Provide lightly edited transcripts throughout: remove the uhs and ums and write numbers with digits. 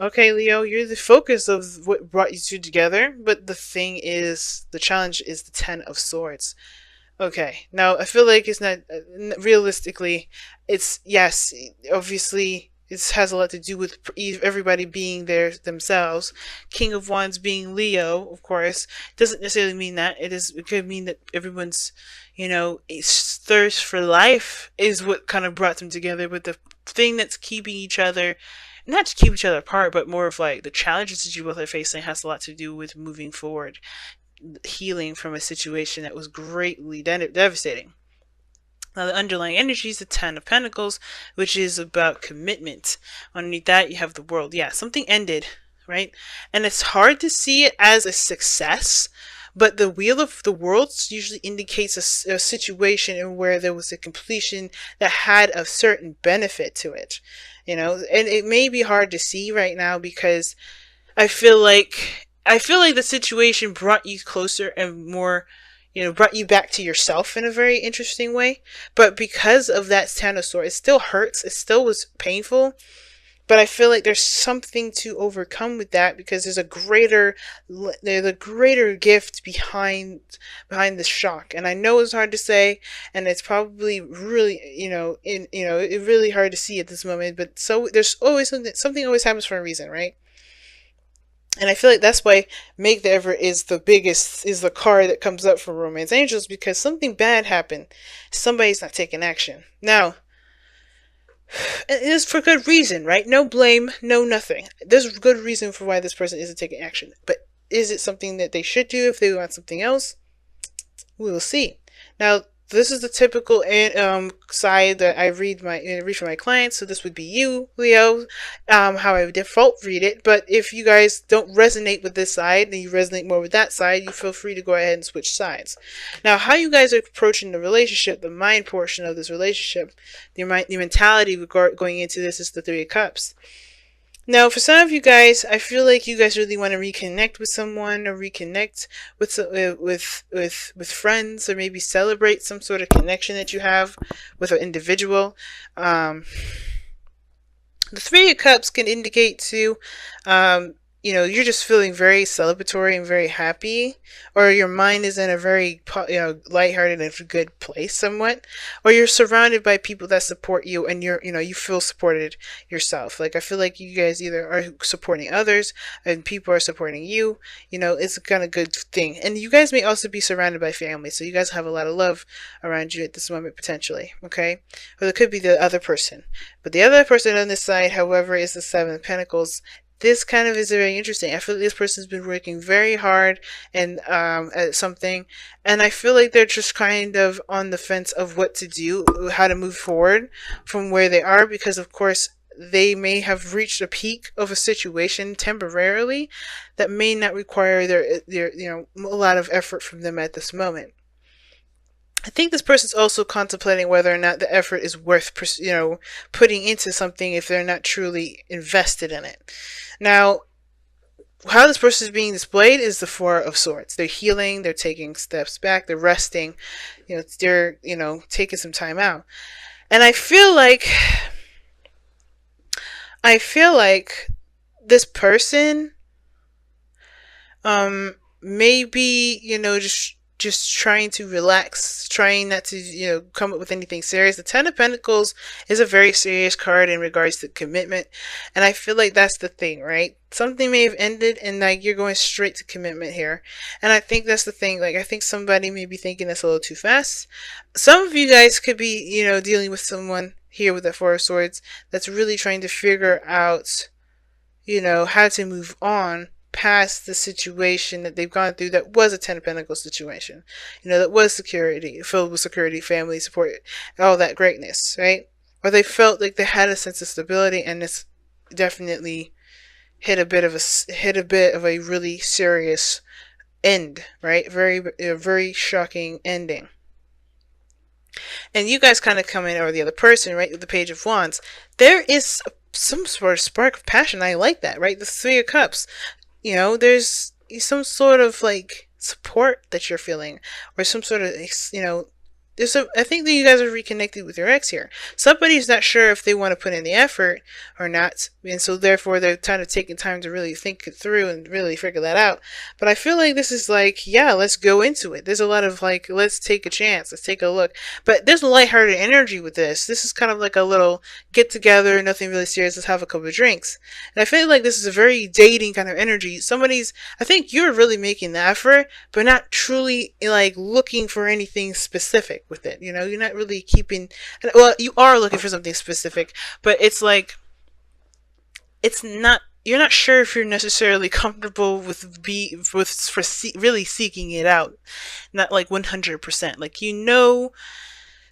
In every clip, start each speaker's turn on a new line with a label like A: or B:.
A: Okay, Leo, you're the focus of what brought you two together, but the challenge is the Ten of Swords. Okay, now I feel like it's not realistically. It's yes, obviously it has a lot to do with everybody being there themselves. King of Wands being Leo, of course, doesn't necessarily mean that. It could mean that everyone's, thirst for life is what kind of brought them together. But the thing that's keeping each other, not to keep each other apart, but more of like the challenges that you both are facing, has a lot to do with moving forward, healing from a situation that was greatly devastating. Now, the underlying energy is the Ten of Pentacles, which is about commitment. Underneath that, you have the World. Yeah, something ended, right? And it's hard to see it as a success, but the Wheel of the Worlds usually indicates a situation in where there was a completion that had a certain benefit to it. And it may be hard to see right now because I feel like the situation brought you closer and more, brought you back to yourself in a very interesting way. But because of that Ten of Swords, it still hurts. It still was painful. But I feel like there's something to overcome with that because there's a greater gift behind the shock. And I know it's hard to say, and it's probably really, it's really hard to see at this moment. But so there's always something always happens for a reason, right? And I feel like that's why Make the Effort is the card that comes up for Romance Angels, because something bad happened. Somebody's not taking action. Now, it is for good reason, right? No blame, no nothing. There's a good reason for why this person isn't taking action. But is it something that they should do if they want something else? We will see. Now, this is the typical side that I read for my clients. So this would be you, Leo, how I would default read it. But if you guys don't resonate with this side and you resonate more with that side, you feel free to go ahead and switch sides. Now, how you guys are approaching the relationship, the mind portion of this relationship, the mentality going into this is the Three of Cups. Now, for some of you guys, I feel like you guys really want to reconnect with someone, or reconnect with friends, or maybe celebrate some sort of connection that you have with an individual. The Three of Cups can indicate to you're just feeling very celebratory and very happy, or your mind is in a very, lighthearted and good place somewhat, or you're surrounded by people that support you and you feel supported yourself. Like, I feel like you guys either are supporting others and people are supporting you. It's a kind of good thing. And you guys may also be surrounded by family, so you guys have a lot of love around you at this moment, potentially, okay? Or it could be the other person. But the other person on this side, however, is the Seven of Pentacles. This kind of is very interesting. I feel like this person's been working very hard and at something, and I feel like they're just kind of on the fence of what to do, how to move forward from where they are, because of course they may have reached a peak of a situation temporarily that may not require their a lot of effort from them at this moment. I think this person's also contemplating whether or not the effort is worth, putting into something if they're not truly invested in it. Now, how this person is being displayed is the Four of Swords. They're healing, they're taking steps back, they're resting, they're, taking some time out. And I feel like this person, maybe, just trying to relax, trying not to, come up with anything serious. The Ten of Pentacles is a very serious card in regards to commitment. And I feel like that's the thing, right? Something may have ended and like you're going straight to commitment here. And I think that's the thing. Like, I think somebody may be thinking that's a little too fast. Some of you guys could be, dealing with someone here with that Four of Swords that's really trying to figure out, how to move on past the situation that they've gone through that was a Ten of Pentacles situation. That was security, filled with security, family support, all that greatness, right? Or they felt like they had a sense of stability, and it's definitely hit a bit of a really serious end, right? A very shocking ending. And you guys kind of come in, or the other person, right, with the Page of Wands. There is some sort of spark of passion. I like that, right? The Three of Cups. There's some sort of like support that you're feeling, or some sort of, so I think that you guys are reconnected with your ex here. Somebody's not sure if they want to put in the effort or not, and so therefore they're kind of taking time to really think it through and really figure that out. But I feel like this is like, yeah, let's go into it. There's a lot of like, let's take a chance, let's take a look. But there's a lighthearted energy with this. This is kind of like a little get together, nothing really serious. Let's have a couple of drinks. And I feel like this is a very dating kind of energy. I think you're really making the effort, but not truly like looking for anything specific with it. You know, you're not really keeping, well, you are looking for something specific, but it's like, it's not, you're not sure if you're necessarily comfortable with really seeking it out. Not like 100%. Like, you know,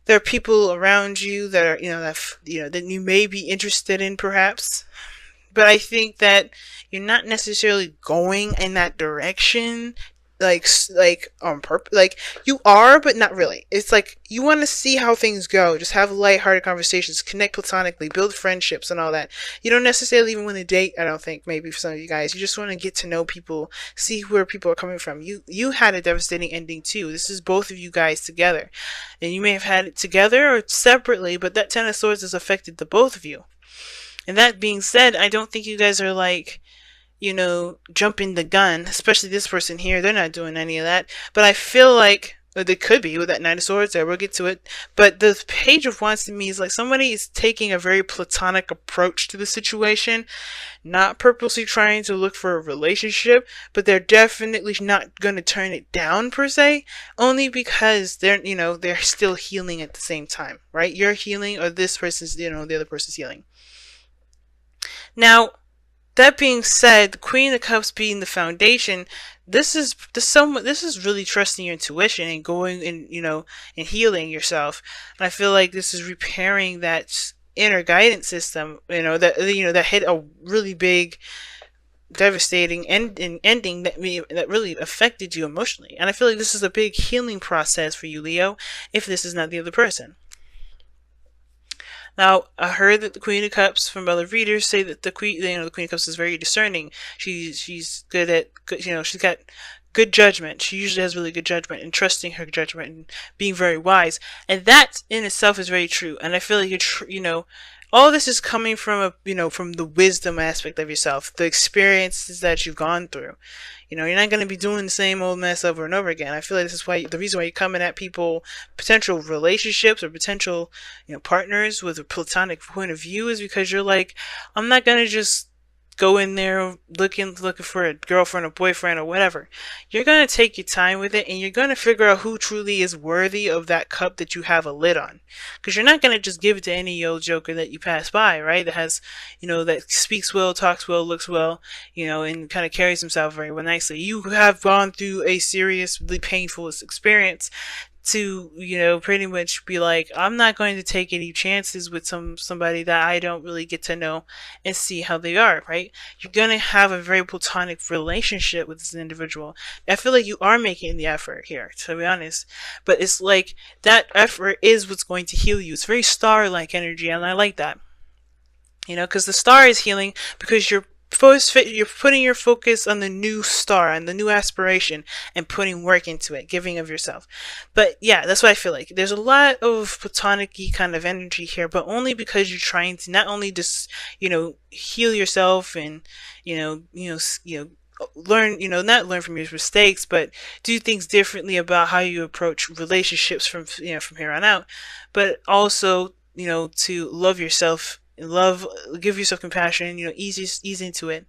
A: there are people around you that are, that you may be interested in perhaps, but I think that you're not necessarily going in that direction, like on purpose. Like, you are, but not really. It's like you want to see how things go. Just have lighthearted conversations, connect platonically, build friendships, and all that. You don't necessarily even want to date. I don't think, maybe for some of you guys, you just want to get to know people, see where people are coming from. You had a devastating ending too. This is both of you guys together, and you may have had it together or separately, but that Ten of Swords has affected the both of you. And that being said, I don't think you guys are like, jumping the gun, especially this person here. They're not doing any of that. But I feel like, they could be with that Knight of Swords there. We'll get to it. But the Page of Wands to me is like somebody is taking a very platonic approach to the situation, not purposely trying to look for a relationship, but they're definitely not going to turn it down per se, only because they're still healing at the same time, right? You're healing, or this person's, the other person's healing. Now, that being said, the Queen of Cups being the foundation, this is really trusting your intuition and going and healing yourself. And I feel like this is repairing that inner guidance system, that hit a really big, devastating ending that really affected you emotionally. And I feel like this is a big healing process for you, Leo, if this is not the other person. Now, I heard that the Queen of Cups, from other readers, say that the Queen of Cups is very discerning. She's good at, she's got good judgment. She usually has really good judgment, and trusting her judgment and being very wise. And that in itself is very true. And I feel like all this is coming from from the wisdom aspect of yourself, the experiences that you've gone through. You're not going to be doing the same old mess over and over again. I feel like this is the reason why you're coming at people, potential relationships or potential, partners with a platonic point of view, is because you're like, I'm not going to just go in there looking for a girlfriend or boyfriend or whatever. You're going to take your time with it, and you're going to figure out who truly is worthy of that cup that you have a lid on. Because you're not going to just give it to any old joker that you pass by, right? That has, that speaks well, talks well, looks well, and kind of carries himself very well nicely. You have gone through a seriously painful experience to, pretty much be like, I'm not going to take any chances with somebody that I don't really get to know and see how they are, right? You're going to have a very platonic relationship with this individual. I feel like you are making the effort here, to be honest. But it's like, that effort is what's going to heal you. It's very star-like energy, and I like that. Because the star is healing because you're putting your focus on the new star and the new aspiration and putting work into it, giving of yourself. But yeah, that's what I feel like. There's a lot of platonic-y kind of energy here, but only because you're trying to not only just, heal yourself and, learn, not learn from your mistakes, but do things differently about how you approach relationships from here on out, but also, to love yourself, give yourself compassion, ease into it,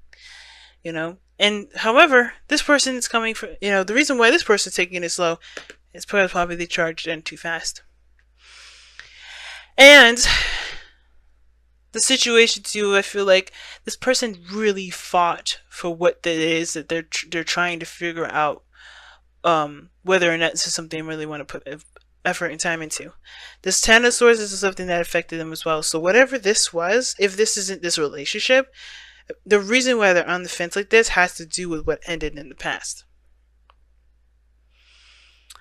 A: and however, this person is coming from, the reason why this person is taking it slow is because probably they charged in too fast. And the situation too, I feel like this person really fought for what it is that they're trying to figure out, whether or not this is something they really want to put effort and time into. This Ten of Swords is something that affected them as well. So whatever this was, if this isn't this relationship, the reason why they're on the fence like this has to do with what ended in the past.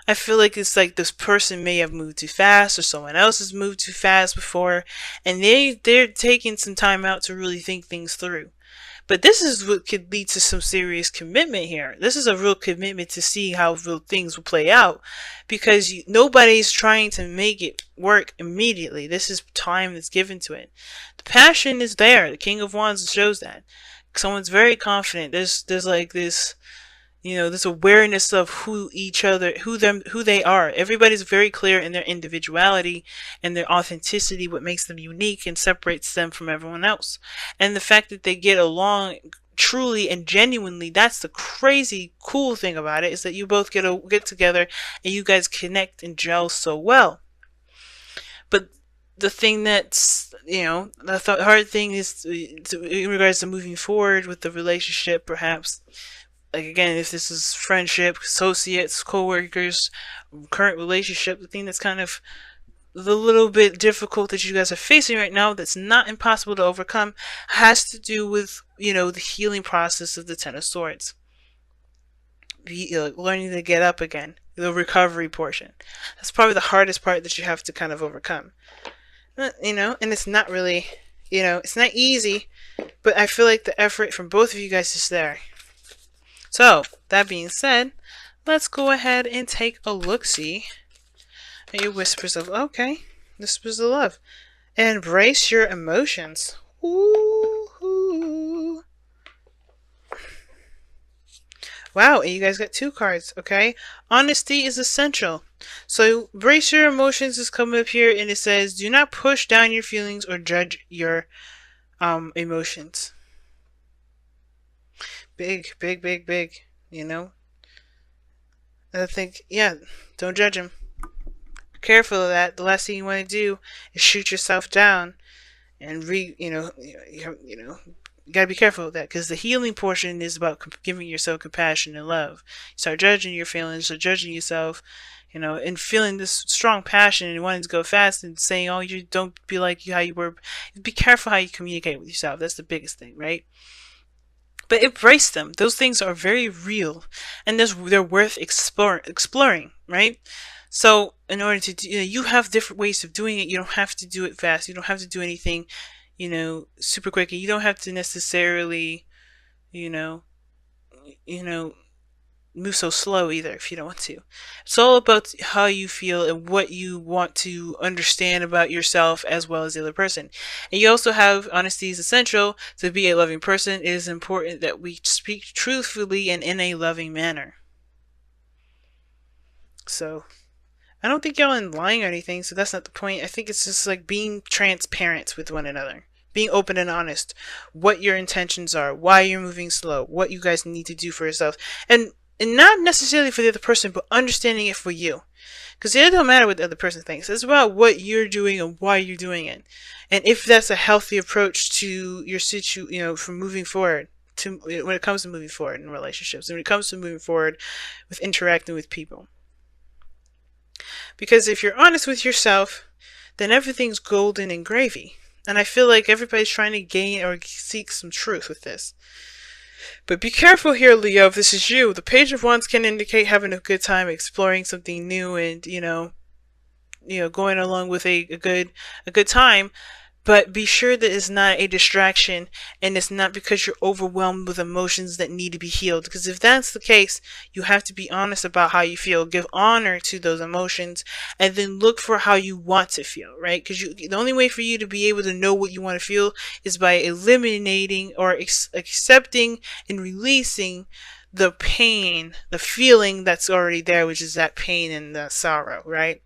A: I feel like it's like this person may have moved too fast, or someone else has moved too fast before, and they're taking some time out to really think things through. But this is what could lead to some serious commitment here. This is a real commitment to see how real things will play out, because nobody's trying to make it work immediately. This is time that's given to it. The passion is there. The King of Wands shows that. Someone's very confident. There's like this, this awareness of who they are. Everybody's very clear in their individuality and their authenticity, what makes them unique and separates them from everyone else. And the fact that they get along truly and genuinely, that's the crazy cool thing about it, is that you both get together and you guys connect and gel so well. But the thing that's, the hard thing is in regards to moving forward with the relationship, perhaps, like, again, if this is friendship, associates, co-workers, current relationship, the thing that's kind of the little bit difficult that you guys are facing right now, that's not impossible to overcome, has to do with, the healing process of the Ten of Swords. Learning to get up again, the recovery portion. That's probably the hardest part that you have to kind of overcome. And it's not really, it's not easy, but I feel like the effort from both of you guys is there. So, that being said, let's go ahead and take a look-see at your whispers of, whispers of love. And embrace your emotions. Ooh. Wow, and you guys got 2 cards, okay? Honesty is essential. So, embrace your emotions is coming up here, and it says, do not push down your feelings or judge your emotions. Big. I think, don't judge him. Be careful of that. The last thing you want to do is shoot yourself down, and you gotta be careful of that, because the healing portion is about giving yourself compassion and love. You start judging your feelings, or judging yourself, and feeling this strong passion and wanting to go fast and saying, oh, you don't be like how you were. Be careful how you communicate with yourself. That's the biggest thing, right? But embrace them. Those things are very real, and they're worth exploring, right? So in order to do, you have different ways of doing it. You don't have to do it fast. You don't have to do anything, super quick. You don't have to necessarily, move so slow either if you don't want to. It's all about how you feel and what you want to understand about yourself as well as the other person. And you also have honesty is essential to be a loving person. It is important that we speak truthfully and in a loving manner. So I don't think y'all are lying or anything, so that's not the point. I think it's just like being transparent with one another. Being open and honest. What your intentions are. Why you're moving slow. What you guys need to do for yourself. And not necessarily for the other person, but understanding it for you. Because it don't matter what the other person thinks. It's about what you're doing and why you're doing it. And if that's a healthy approach to your for moving forward. When it comes to moving forward in relationships. And when it comes to moving forward with interacting with people. Because if you're honest with yourself, then everything's golden and gravy. And I feel like everybody's trying to gain or seek some truth with this. But be careful here, Leo, if this is you. The Page of Wands can indicate having a good time, exploring something new, and, going along with a good time. But be sure that it's not a distraction, and it's not because you're overwhelmed with emotions that need to be healed. Because if that's the case, you have to be honest about how you feel. Give honor to those emotions, and then look for how you want to feel, right? Because the only way for you to be able to know what you want to feel is by eliminating or accepting and releasing the pain, the feeling that's already there, which is that pain and the sorrow, right?